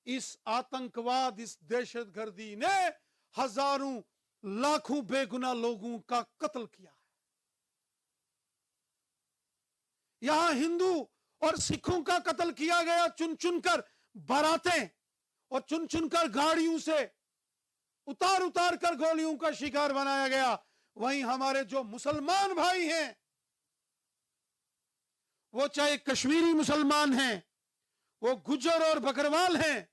इस आतंकवाद, इस दहशतगर्दी ने हजारों लाखों बेगुनाह लोगों का कत्ल किया है। यहां हिंदू और सिखों का कत्ल किया गया, चुन चुनकर बारातें और चुन चुनकर गाड़ियों से उतार उतार कर गोलियों का शिकार बनाया गया। वहीं हमारे जो मुसलमान भाई हैं, वो चाहे कश्मीरी मुसलमान हैं, वो गुज्जर और बकरवाल हैं,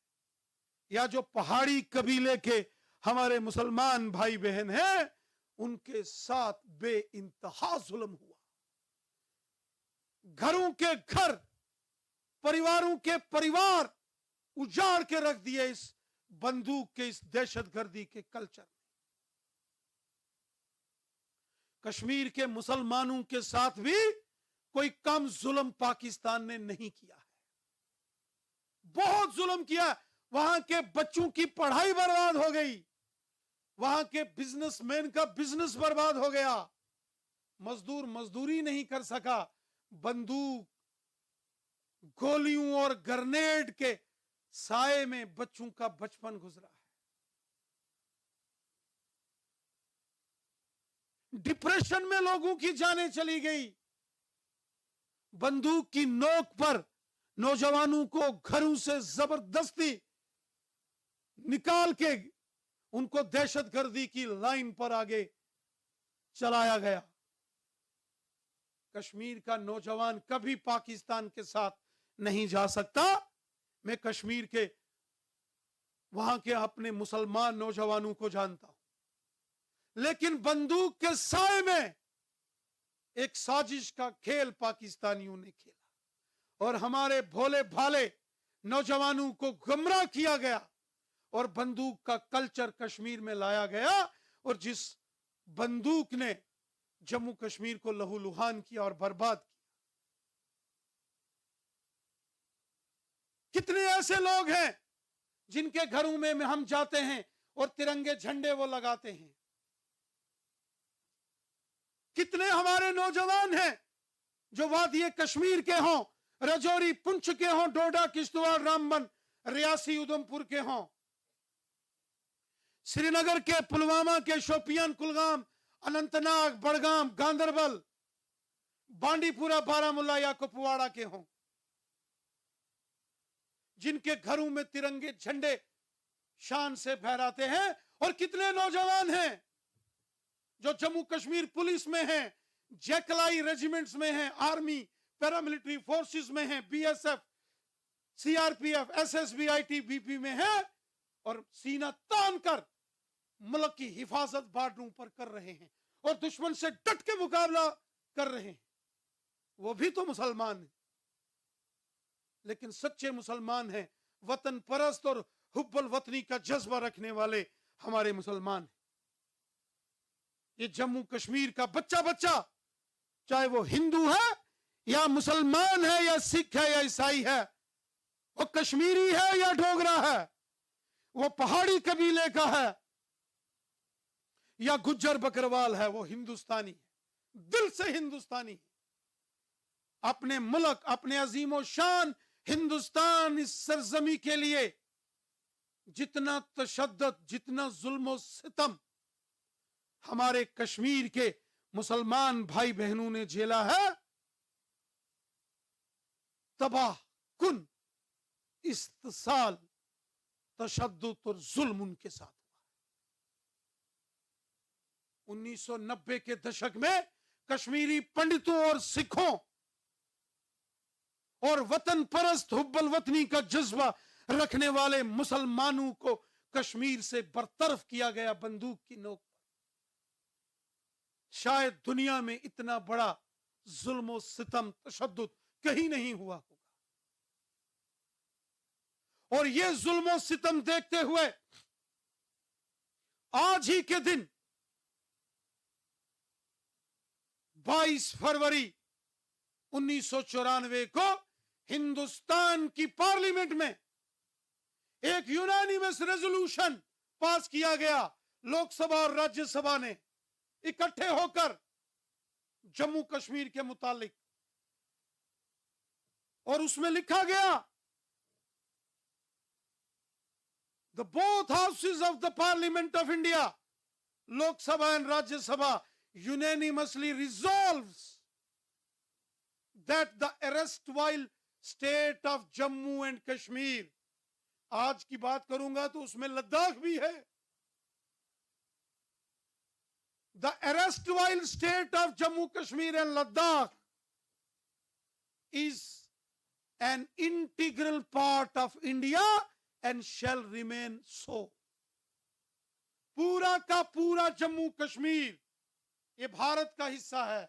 या जो पहाड़ी कबीले के हमारे मुसलमान भाई बहन हैं, उनके साथ बेइंतहा जुल्म हुआ। घरों के घर, परिवारों के परिवार उजाड़ के रख दिए इस बंदूक के, इस दहशतगर्दी के कल्चर में। कश्मीर के मुसलमानों के साथ भी कोई कम जुल्म पाकिस्तान ने नहीं किया है, बहुत जुल्म किया। वहां के बच्चों की पढ़ाई बर्बाद हो गई, वहां के बिजनेसमैन का बिजनेस बर्बाद हो गया, मजदूर मजदूरी नहीं कर सका, बंदूक, गोलियों और ग्रेनेड के साए में बच्चों का बचपन गुजरा है। डिप्रेशन में लोगों की जानें चली गई। बंदूक की नोक पर नौजवानों को घरों से जबरदस्ती निकाल के उनको दहशतगर्दी की लाइन पर आगे चलाया गया। कश्मीर का नौजवान कभी पाकिस्तान के साथ नहीं जा सकता। मैं कश्मीर के वहां के अपने मुसलमान नौजवानों को जानता हूं, लेकिन बंदूक के साए में एक साजिश का खेल पाकिस्तानियों ने खेला और हमारे भोले भाले नौजवानों को गुमराह किया गया और बंदूक का कल्चर कश्मीर में लाया गया। और जिस बंदूक ने जम्मू कश्मीर को लहूलुहान किया और बर्बाद किया। कितने ऐसे लोग हैं जिनके घरों में हम जाते हैं और तिरंगे झंडे वो लगाते हैं। कितने हमारे नौजवान हैं जो वादी कश्मीर के हों, रजौरी पुंछ के हों, डोडा किश्तवाड़ रामबन रियासी उधमपुर के हों, श्रीनगर के, पुलवामा के, शोपियान, कुलगाम, अनंतनाग, बड़गाम, गांदरबल, बांडीपुरा, बारामुल्ला या कुपवाड़ा के हों, जिनके घरों में तिरंगे झंडे शान से फहराते हैं। और कितने नौजवान हैं जो जम्मू कश्मीर पुलिस में हैं, जैकलाई रेजिमेंट्स में हैं, आर्मी पैरामिलिट्री फोर्सेस में हैं, बीएसएफ, सीआरपीएफ, एसएसबी, आईटीबीपी में हैं और सीना तान कर मुल्क की हिफाजत बॉर्डरों पर कर रहे हैं और दुश्मन से डट के मुकाबला कर रहे हैं। वो भी तो मुसलमान हैं, लेकिन सच्चे मुसलमान हैं, वतन परस्त और हुब्बुल वतनी का जज्बा रखने वाले हमारे मुसलमान हैं। ये जम्मू कश्मीर का बच्चा बच्चा, चाहे वो हिंदू है या मुसलमान है या सिख है या ईसाई है, वो कश्मीरी है या डोगरा है, वो पहाड़ी कबीले का है या गुज्जर बकरवाल है, वो हिंदुस्तानी है, दिल से हिंदुस्तानी है। अपने मुल्क, अपने अजीमो शान हिंदुस्तान, इस सरजमी के लिए जितना तशद्दुद, जितना जुल्म सितम हमारे कश्मीर के मुसलमान भाई बहनों ने झेला है, तबाह कुन इस्तिसाल, तशद्दुद और जुल्म उनके साथ हुआ। 1990 के दशक में कश्मीरी पंडितों और सिखों और वतन परस्त हुब्बुल वतनी का जज्बा रखने वाले मुसलमानों को कश्मीर से बरतरफ किया गया बंदूक की नोक पर। शायद दुनिया में इतना बड़ा जुल्म सितम, तशद्दुद कहीं नहीं हुआ होगा। और यह जुल्म सितम देखते हुए आज ही के दिन 22 फरवरी 1994 को हिंदुस्तान की पार्लियामेंट में एक यूनानिमस रेजोल्यूशन पास किया गया। लोकसभा और राज्यसभा ने इकट्ठे होकर जम्मू कश्मीर के मुतालिक, और उसमें लिखा गया the both houses of the Parliament of India, Lok Sabha and Rajya Sabha, unanimously resolves that the erstwhile state of Jammu and Kashmir, आज की बात करूंगा तो उसमें लद्दाख भी है, the erstwhile state of Jammu, Kashmir and Ladakh is an integral part of India and shall remain so. पूरा का पूरा जम्मू कश्मीर ये भारत का हिस्सा है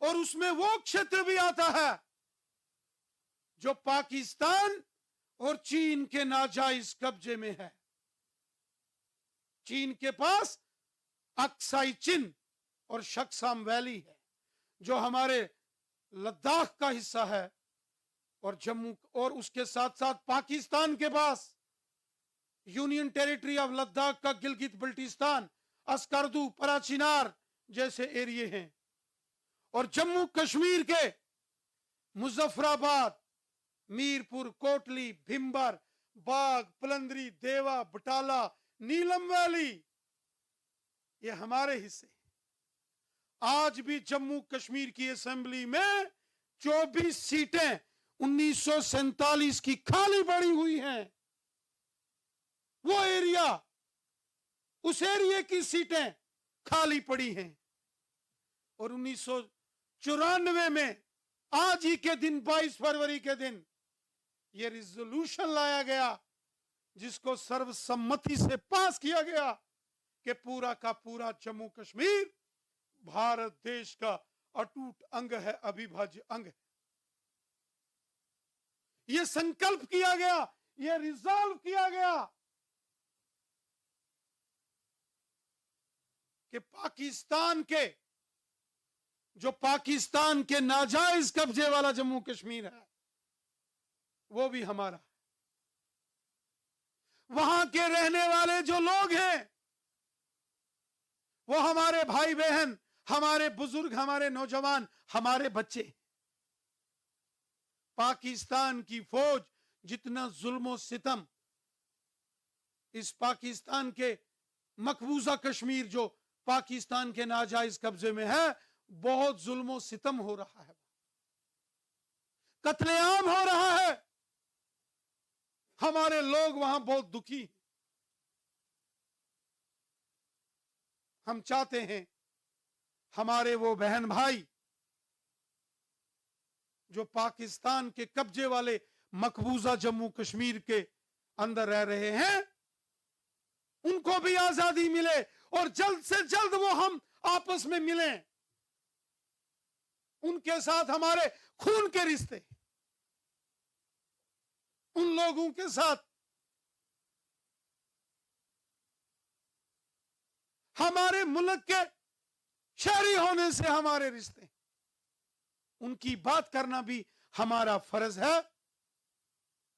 और उसमें वो क्षेत्र भी आता है जो पाकिस्तान और चीन के नाजायज कब्जे में है। चीन के पास अक्साई चिन और शक्साम वैली है जो हमारे लद्दाख का हिस्सा है, और जम्मू और उसके साथ साथ पाकिस्तान के पास यूनियन टेरिटरी ऑफ लद्दाख का गिलगित बल्टिस्तान, अस्करदू, पराचिनार जैसे एरिए हैं, और जम्मू कश्मीर के मुजफ्फराबाद, मीरपुर, कोटली, भिंबर, बाग, पलंदरी, देवा, बटाला, नीलम वैली ये हमारे हिस्से। आज भी जम्मू कश्मीर की असेंबली में 24 सीटें 1947 की खाली पड़ी हुई हैं। वो एरिया, उस एरिया की सीटें खाली पड़ी हैं और 1994 में आज ही के दिन 22 फरवरी के दिन यह रिजोल्यूशन लाया गया जिसको सर्वसम्मति से पास किया गया कि पूरा का पूरा जम्मू कश्मीर भारत देश का अटूट अंग है, अविभाज्य अंग है। यह संकल्प किया गया, यह रिजॉल्व किया गया कि पाकिस्तान के नाजायज कब्जे वाला जम्मू कश्मीर है वो भी हमारा है। वहां के रहने वाले जो लोग हैं वो हमारे भाई बहन, हमारे बुजुर्ग, हमारे नौजवान, हमारे बच्चे। पाकिस्तान की फौज जितना जुल्म सितम इस पाकिस्तान के मकबूजा कश्मीर जो पाकिस्तान के नाजायज कब्जे में है, बहुत जुल्म सितम हो रहा है, कत्लेआम हो रहा है। हमारे लोग वहां बहुत दुखी हैं। हम चाहते हैं हमारे वो बहन भाई जो पाकिस्तान के कब्जे वाले मकबूजा जम्मू कश्मीर के अंदर रह रहे हैं उनको भी आजादी मिले और जल्द से जल्द वो हम आपस में मिलें। उनके साथ हमारे खून के रिश्ते, उन लोगों के साथ हमारे मुल्क के शहरी होने से हमारे रिश्ते, उनकी बात करना भी हमारा फर्ज है।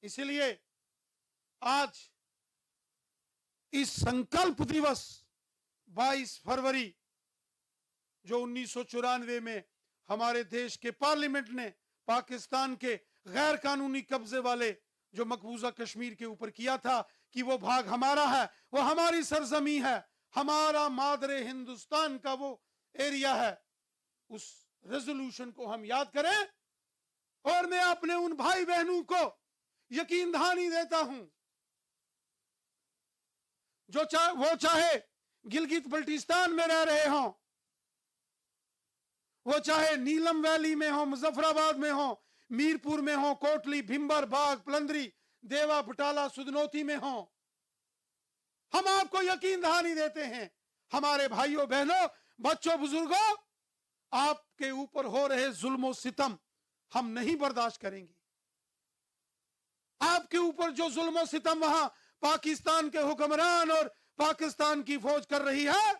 इसलिए आज इस संकल्प दिवस 22 फरवरी जो 1994 में हमारे देश के पार्लियामेंट ने पाकिस्तान के गैर कानूनी कब्जे वाले जो मकबूजा कश्मीर के ऊपर किया था कि वो भाग हमारा है, वो हमारी सरजमी है, हमारा मादरे हिंदुस्तान का वो एरिया है, उस रेजोल्यूशन को हम याद करें। और मैं अपने उन भाई बहनों को यकीन दहानी देता हूं जो चाहे गिलगित बल्टिस्तान में रह रहे हों, वो चाहे नीलम वैली में हो, मुजफ्फराबाद में हो, मीरपुर में हो, कोटली, भिंबर, बाग, पलंदरी, देवा, बटाला, सुदनौती में हो, हम आपको यकीन दहानी देते हैं हमारे भाइयों बहनों, बच्चों, बुजुर्गों, आपके ऊपर हो रहे जुल्म सितम हम नहीं बर्दाश्त करेंगे। आपके ऊपर जो जुल्म सितम वहां पाकिस्तान के हुक्मरान और पाकिस्तान की फौज कर रही है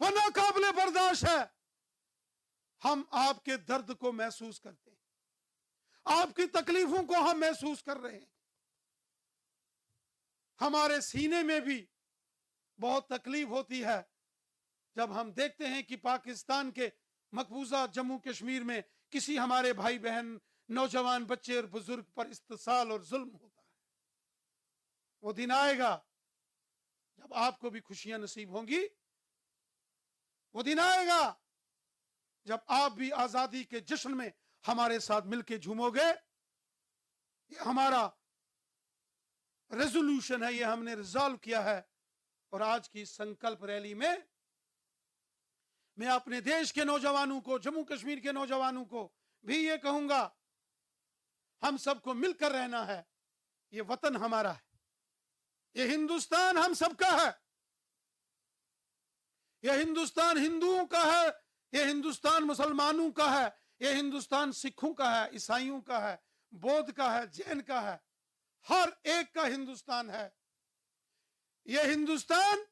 वो नाकाबिले बर्दाश्त है। हम आपके दर्द को महसूस करते हैं, आपकी तकलीफों को हम महसूस कर रहे हैं। हमारे सीने में भी बहुत तकलीफ होती है जब हम देखते हैं कि पाकिस्तान के मकबूजा जम्मू कश्मीर में किसी हमारे भाई बहन, नौजवान, बच्चे और बुजुर्ग पर इस्तेसाल और जुल्म होता है। वो दिन आएगा जब आपको भी खुशियां नसीब होंगी। वो दिन आएगा जब आप भी आजादी के जश्न में हमारे साथ मिलकर झूमोगे। ये हमारा रेजोल्यूशन है, ये हमने रिजॉल्व किया है। और आज की संकल्प रैली में मैं अपने देश के नौजवानों को, जम्मू कश्मीर के नौजवानों को भी ये कहूंगा, हम सबको मिलकर रहना है। ये वतन हमारा है, ये हिंदुस्तान हम सबका है, ये हिंदुस्तान हिंदुओं का है, ये हिंदुस्तान मुसलमानों का है, ये हिंदुस्तान सिखों का है, ईसाइयों का है, बौद्ध का है, जैन का है, हर एक का हिंदुस्तान है। ये हिंदुस्तान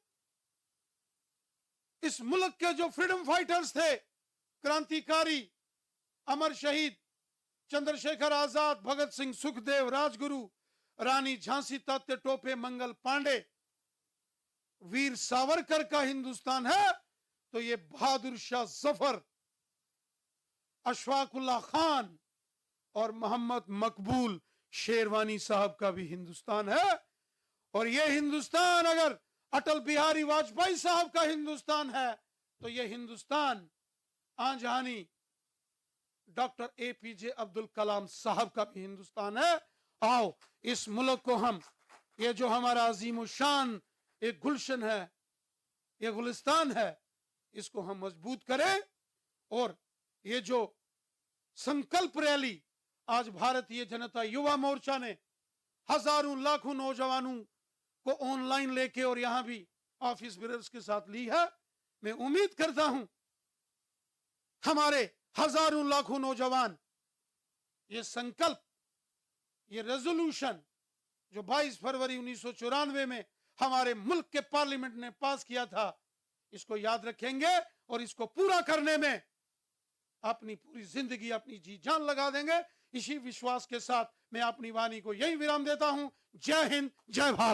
इस मुल्क के जो फ्रीडम फाइटर्स थे, क्रांतिकारी, अमर शहीद चंद्रशेखर आजाद, भगत सिंह, सुखदेव, राजगुरु, रानी झांसी, तात्या टोपे, मंगल पांडे, वीर सावरकर का हिंदुस्तान है। तो ये बहादुर शाह जफर, अशफाकुल्लाह खान और मोहम्मद मकबूल शेरवानी साहब का भी हिंदुस्तान है। और ये हिंदुस्तान अगर अटल बिहारी वाजपेयी साहब का हिंदुस्तान है, तो ये हिंदुस्तान आंजहानी डॉक्टर एपीजे अब्दुल कलाम साहब का भी हिंदुस्तान है। आओ इस मुल्क को हम, ये जो हमारा अजीम शान एक गुलशन है, ये गुलिस्तान है, इसको हम मजबूत करें। और ये जो संकल्प रैली आज भारतीय जनता युवा मोर्चा ने हजारों लाखों नौजवानों को ऑनलाइन लेके और यहां भी ऑफिस बियर्स के साथ ली है, मैं उम्मीद करता हूं हमारे हजारों लाखों नौजवान ये संकल्प, ये रेजोल्यूशन जो 22 फरवरी 1994 में हमारे मुल्क के पार्लियामेंट ने पास किया था, इसको याद रखेंगे और इसको पूरा करने में अपनी पूरी जिंदगी, अपनी जी जान लगा देंगे। इसी विश्वास के साथ मैं अपनी वाणी को यही विराम देता हूं। जय हिंद, जय भारत।